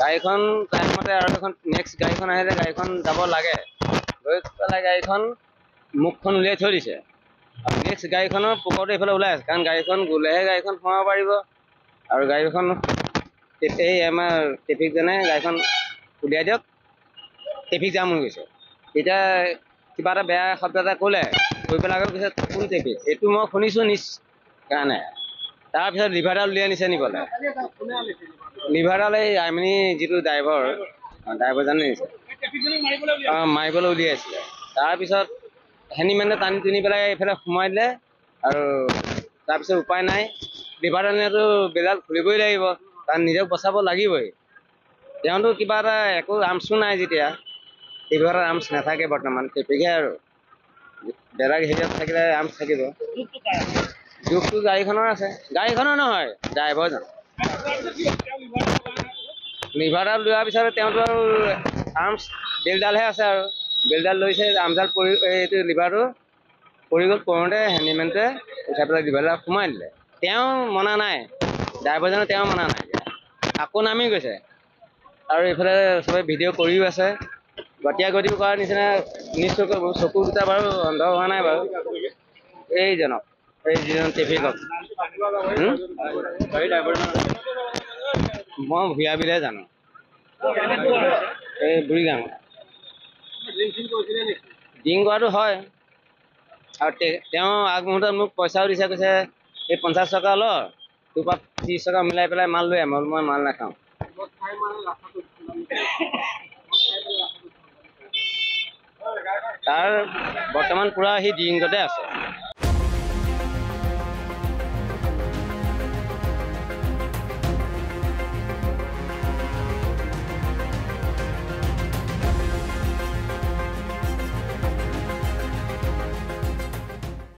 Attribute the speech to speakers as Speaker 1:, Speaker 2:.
Speaker 1: গাড়ীখন টাইমতে আৰু এখন নেক্সট গাড়ীখন আহিলে গাড়ীখন যাব লাগে গৈ পেলাই গাড়ীখন মুখখন উলিয়াই থৈ দিছে আৰু নেক্সট গাড়ীখনৰ পুকৰটো এইফালে ওলাই আছে কাৰণ গাড়ীখন গ'লেহে গাড়ীখন সোমাব পাৰিব আৰু গাড়ীখন এই আমাৰ ট্ৰেফিকজনে গাড়ীখন উলিয়াই দিয়ক ট্ৰেফিক জাম হৈ গৈছে এতিয়া কিবা এটা বেয়া শব্দ এটা ক'লে কৈ পেলাই আগত কৈছে কোন ট্ৰেফিক এইটো মই শুনিছোঁ নিজ কাৰণে তাৰপিছত লিভাৰডাল উলিয়াই নিছে নিবলৈ লিভাৰডাল এই আইমিনি যিটো ড্ৰাইভাৰজনে নিছে মাৰিবলৈ উলিয়াইছিলে তাৰপিছত হেনিমেনে টানি টুনি পেলাই এইফালে সোমাই দিলে আৰু তাৰপিছত উপায় নাই লিভাৰডালেতো বেলডাল খুলিবই লাগিব কাৰণ নিজক বচাব লাগিবই তেওঁতো কিবা এটা একো আৰ্মছো নাই যেতিয়া লিভাৰৰ আৰ্মছ নাথাকে বৰ্তমান ট্ৰেফিকহে আৰু বেলেগ হেৰিয়াত থাকিলে আৰ্মছ থাকিব দুখটো গাড়ীখনৰ আছে গাড়ীখনৰ নহয় ড্ৰাইভাৰজন লিভাৰডাল লোৱাৰ পিছত তেওঁতো আৰু আৰ্মছ বেলডালহে আছে আৰু বেলডাল লৈছে আৰ্মডাল পৰি এইটো লিভাৰটো পৰি গ'ল পৰোঁতে হেণ্ডিমেনটোৱে উঠাই পেলাই লিভাৰডাল সোমাই দিলে তেওঁ মনা নাই ড্ৰাইভাৰজনে তেওঁ মনা নাই আকৌ নামি গৈছে আৰু এইফালে চবে ভিডিঅ' কৰিও আছে গতীয়া গতি কৰাৰ নিচিনা নিশ্চয় চকু দুটা বাৰু অন্ধ হোৱা নাই বাৰু এইজনক এই যিজন ট্ৰেফিকক মই ভূঞা বিলে জানো এই বুঢ়ীগাঁও ড্ৰিংক কৰাটো হয় আৰু তেওঁ আগমুহূৰ্তত মোক পইচাও দিছে কৈছে এই 50 টকা ল তোৰ পৰা 30 টকা মিলাই পেলাই মাল লৈ আহ মই মাল নাখাওঁ তাৰ বৰ্তমান পুৰা সি ড্ৰিংকতে আছে